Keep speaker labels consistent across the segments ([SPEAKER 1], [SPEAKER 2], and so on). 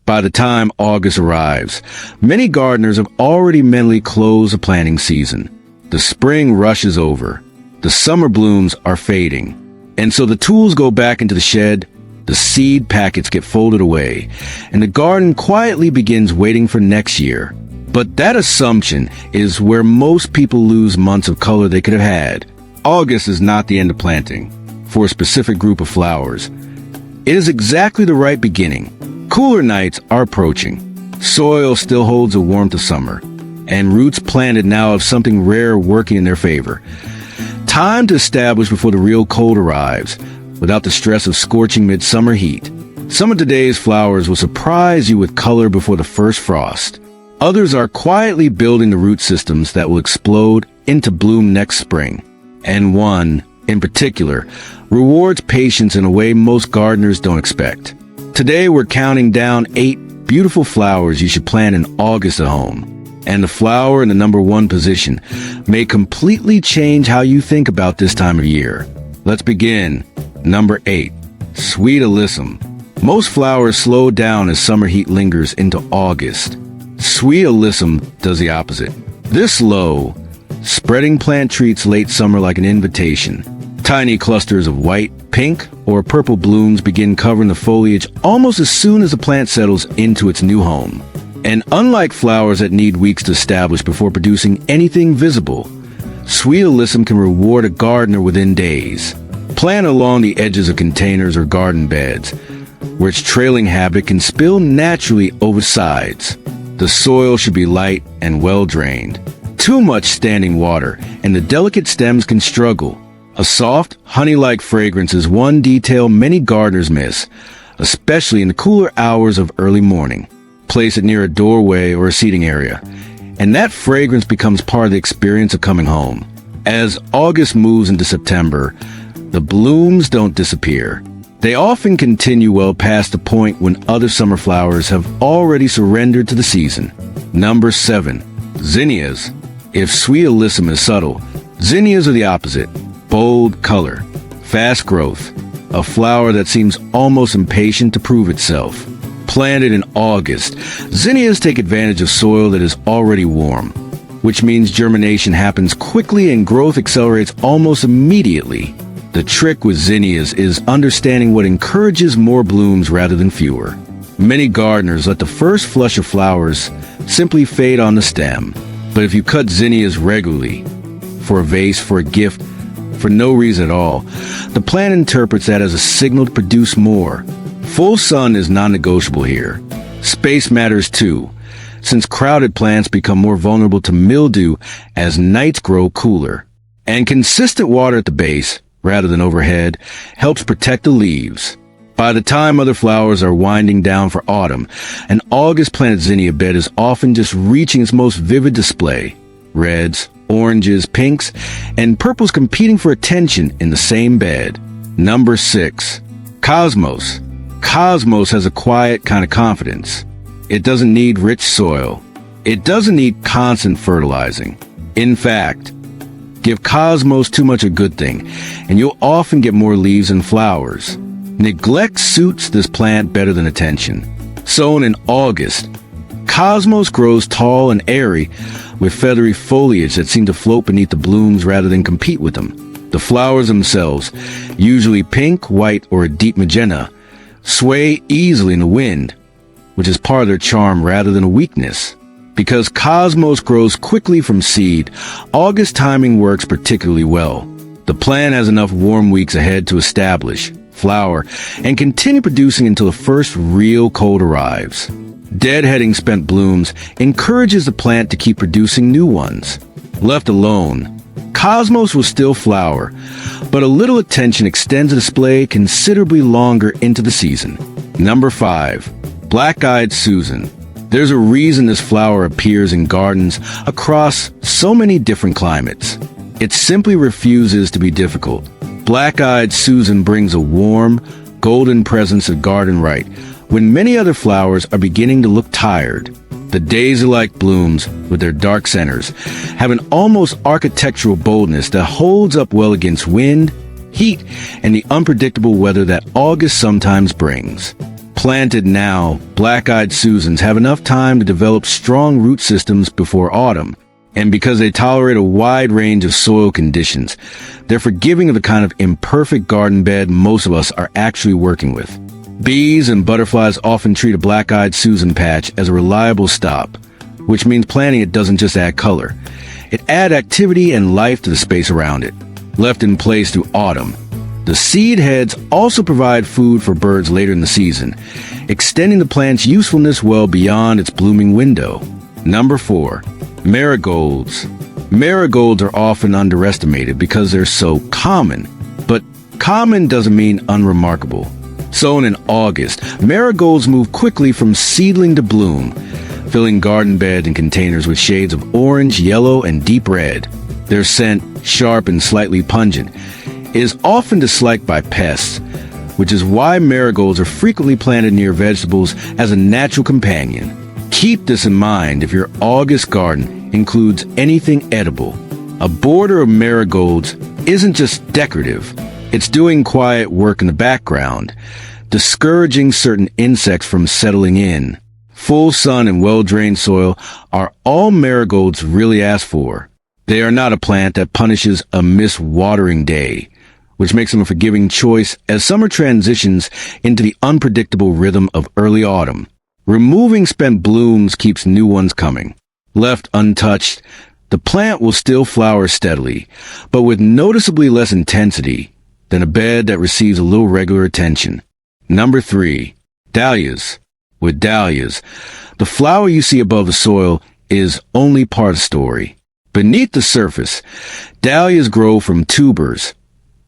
[SPEAKER 1] By the time August arrives, many gardeners have already mentally closed the planting season. The spring rushes over. The summer blooms are fading. And so the tools go back into the shed, the seed packets get folded away, and the garden quietly begins waiting for next year. But that assumption is where most people lose months of color they could have had. August is not the end of planting for a specific group of flowers. It is exactly the right beginning. Cooler nights are approaching. Soil still holds the warmth of summer, and roots planted now have something rare working in their favor. Time to establish before the real cold arrives, without the stress of scorching midsummer heat. Some of today's flowers will surprise you with color before the first frost. Others are quietly building the root systems that will explode into bloom next spring. And one, in particular, rewards patience in a way most gardeners don't expect. Today we're counting down 8 beautiful flowers you should plant in August at home. And the flower in the number 1 position may completely change how you think about this time of year. Let's begin. Number 8. Sweet alyssum. Most flowers slow down as summer heat lingers into August. Sweet alyssum does the opposite. This slow, spreading plant treats late summer like an invitation. Tiny clusters of white, pink, or purple blooms begin covering the foliage almost as soon as the plant settles into its new home. And unlike flowers that need weeks to establish before producing anything visible, sweet alyssum can reward a gardener within days. Plant along the edges of containers or garden beds, where its trailing habit can spill naturally over sides. The soil should be light and well drained. Too much standing water, and the delicate stems can struggle. A soft, honey-like fragrance is one detail many gardeners miss, especially in the cooler hours of early morning. Place it near a doorway or a seating area, and that fragrance becomes part of the experience of coming home. As August moves into September, the blooms don't disappear. They often continue well past the point when other summer flowers have already surrendered to the season. Number 7. Zinnias. If sweet alyssum is subtle, zinnias are the opposite. Bold color, fast growth, a flower that seems almost impatient to prove itself. Planted in August, zinnias take advantage of soil that is already warm, which means germination happens quickly and growth accelerates almost immediately. The trick with zinnias is understanding what encourages more blooms rather than fewer. Many gardeners let the first flush of flowers simply fade on the stem, but if you cut zinnias regularly, for a vase, for a gift, for no reason at all, the plant interprets that as a signal to produce more. Full sun is non-negotiable here. Space matters too, since crowded plants become more vulnerable to mildew as nights grow cooler. And consistent water at the base, rather than overhead, helps protect the leaves. By the time other flowers are winding down for autumn, an August-planted zinnia bed is often just reaching its most vivid display. Reds, oranges, pinks, and purples competing for attention in the same bed. Number 6. Cosmos. Cosmos has a quiet kind of confidence. It doesn't need rich soil. It doesn't need constant fertilizing. In fact, give Cosmos too much a good thing, and you'll often get more leaves and flowers. Neglect suits this plant better than attention. Sown in August, Cosmos grows tall and airy, with feathery foliage that seem to float beneath the blooms rather than compete with them. The flowers themselves, usually pink, white, or a deep magenta, sway easily in the wind, which is part of their charm rather than a weakness. Because Cosmos grows quickly from seed, August timing works particularly well. The plant has enough warm weeks ahead to establish, flower, and continue producing until the first real cold arrives. Deadheading spent blooms encourages the plant to keep producing new ones. Left alone, Cosmos will still flower, but a little attention extends the display considerably longer into the season. Number 5. Black-eyed Susan. There's a reason this flower appears in gardens across so many different climates. It simply refuses to be difficult. Black-eyed Susan brings a warm, golden presence of garden right, when many other flowers are beginning to look tired. The daisy-like blooms, with their dark centers, have an almost architectural boldness that holds up well against wind, heat, and the unpredictable weather that August sometimes brings. Planted now, black-eyed Susans have enough time to develop strong root systems before autumn, and because they tolerate a wide range of soil conditions, they're forgiving of the kind of imperfect garden bed most of us are actually working with. Bees and butterflies often treat a black-eyed Susan patch as a reliable stop, which means planting it doesn't just add color. It adds activity and life to the space around it. Left in place through autumn, the seed heads also provide food for birds later in the season, extending the plant's usefulness well beyond its blooming window. Number 4. Marigolds. Marigolds are often underestimated because they're so common, but common doesn't mean unremarkable. Sown in August, marigolds move quickly from seedling to bloom, filling garden beds and containers with shades of orange, yellow, and deep red. Their scent, sharp and slightly pungent, is often disliked by pests, which is why marigolds are frequently planted near vegetables as a natural companion. Keep this in mind if your August garden includes anything edible. A border of marigolds isn't just decorative, it's doing quiet work in the background, discouraging certain insects from settling in. Full sun and well-drained soil are all marigolds really ask for. They are not a plant that punishes a missed-watering day, which makes them a forgiving choice as summer transitions into the unpredictable rhythm of early autumn. Removing spent blooms keeps new ones coming. Left untouched, the plant will still flower steadily, but with noticeably less intensity than a bed that receives a little regular attention. Number 3. Dahlias. With dahlias, the flower you see above the soil is only part of the story. Beneath the surface, dahlias grow from tubers,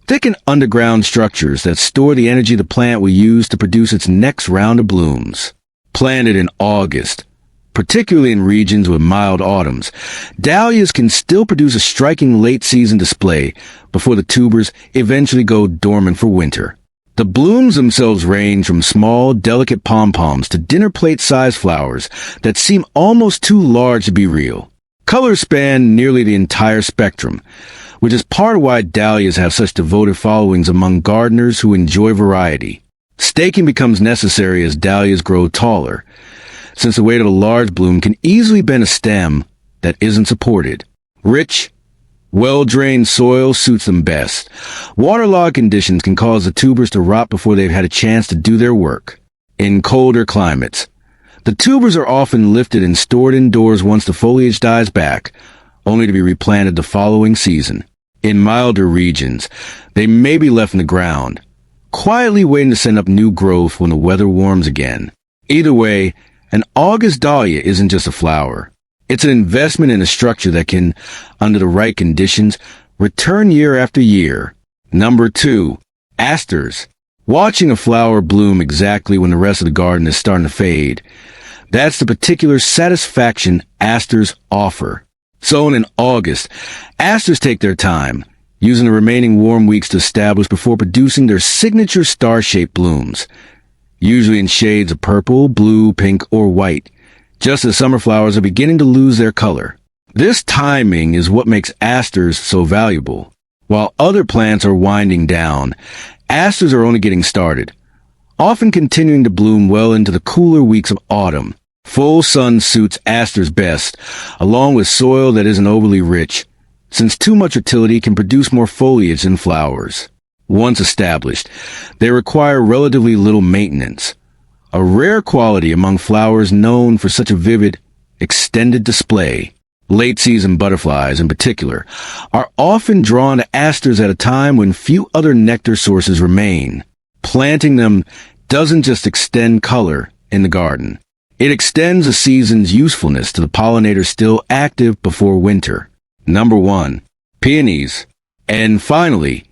[SPEAKER 1] thickened underground structures that store the energy the plant will use to produce its next round of blooms. Planted in August, particularly in regions with mild autumns, dahlias can still produce a striking late-season display before the tubers eventually go dormant for winter. The blooms themselves range from small, delicate pom-poms to dinner-plate-sized flowers that seem almost too large to be real. Colors span nearly the entire spectrum, which is part of why dahlias have such devoted followings among gardeners who enjoy variety. Staking becomes necessary as dahlias grow taller, since the weight of a large bloom can easily bend a stem that isn't supported. Rich, well-drained soil suits them best. Waterlogged conditions can cause the tubers to rot before they've had a chance to do their work. In colder climates, the tubers are often lifted and stored indoors once the foliage dies back, only to be replanted the following season. In milder regions, they may be left in the ground, quietly waiting to send up new growth when the weather warms again. Either way, an August dahlia isn't just a flower. It's an investment in a structure that can, under the right conditions, return year after year. Number 2. Asters. Watching a flower bloom exactly when the rest of the garden is starting to fade, that's the particular satisfaction asters offer. Sown in August, asters take their time, using the remaining warm weeks to establish before producing their signature star-shaped blooms, usually in shades of purple, blue, pink, or white, just as summer flowers are beginning to lose their color. This timing is what makes asters so valuable. While other plants are winding down, asters are only getting started, often continuing to bloom well into the cooler weeks of autumn. Full sun suits asters best, along with soil that isn't overly rich, since too much fertility can produce more foliage than flowers. Once established, they require relatively little maintenance, a rare quality among flowers known for such a vivid, extended display. Late-season butterflies, in particular, are often drawn to asters at a time when few other nectar sources remain. Planting them doesn't just extend color in the garden. It extends a season's usefulness to the pollinators still active before winter. Number 1. Peonies. And finally,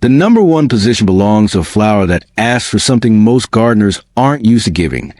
[SPEAKER 1] the number 1 position belongs to a flower that asks for something most gardeners aren't used to giving: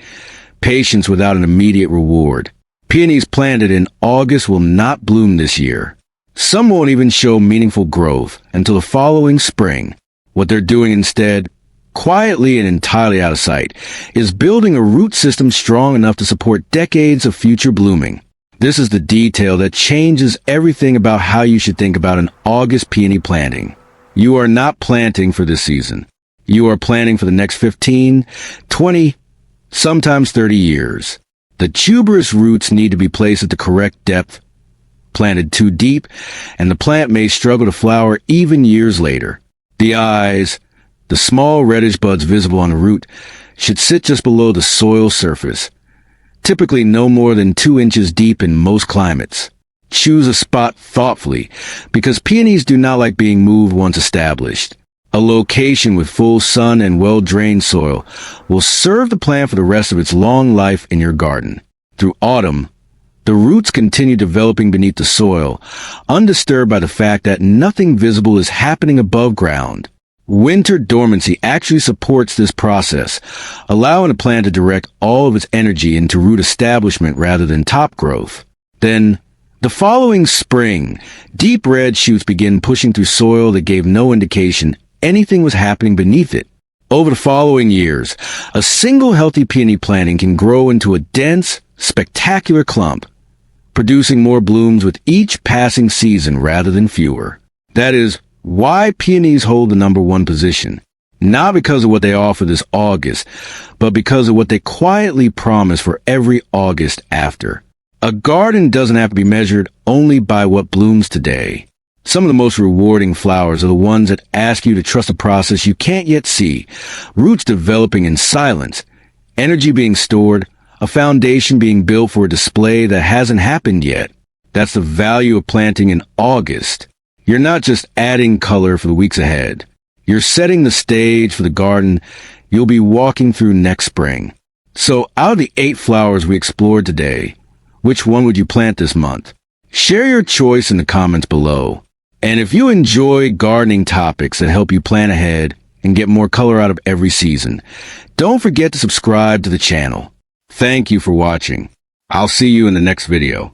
[SPEAKER 1] patience without an immediate reward. Peonies planted in August will not bloom this year. Some won't even show meaningful growth until the following spring. What they're doing instead, quietly and entirely out of sight, is building a root system strong enough to support decades of future blooming. This is the detail that changes everything about how you should think about an August peony planting. You are not planting for this season. You are planting for the next 15, 20, sometimes 30 years. The tuberous roots need to be placed at the correct depth. Planted too deep, and the plant may struggle to flower even years later. The eyes, the small reddish buds visible on the root, should sit just below the soil surface, typically no more than 2 inches deep in most climates. Choose a spot thoughtfully, because peonies do not like being moved once established. A location with full sun and well-drained soil will serve the plant for the rest of its long life in your garden. Through autumn, the roots continue developing beneath the soil, undisturbed by the fact that nothing visible is happening above ground. Winter dormancy actually supports this process, allowing the plant to direct all of its energy into root establishment rather than top growth. Then, the following spring, deep red shoots begin pushing through soil that gave no indication anything was happening beneath it. Over the following years, a single healthy peony planting can grow into a dense, spectacular clump, producing more blooms with each passing season rather than fewer. That is why peonies hold the #1 position, not because of what they offer this August, but because of what they quietly promise for every August after. A garden doesn't have to be measured only by what blooms today. Some of the most rewarding flowers are the ones that ask you to trust a process you can't yet see, roots developing in silence, energy being stored, a foundation being built for a display that hasn't happened yet. That's the value of planting in August. You're not just adding color for the weeks ahead. You're setting the stage for the garden you'll be walking through next spring. So out of the 8 flowers we explored today, which one would you plant this month? Share your choice in the comments below. And if you enjoy gardening topics that help you plan ahead and get more color out of every season, don't forget to subscribe to the channel. Thank you for watching. I'll see you in the next video.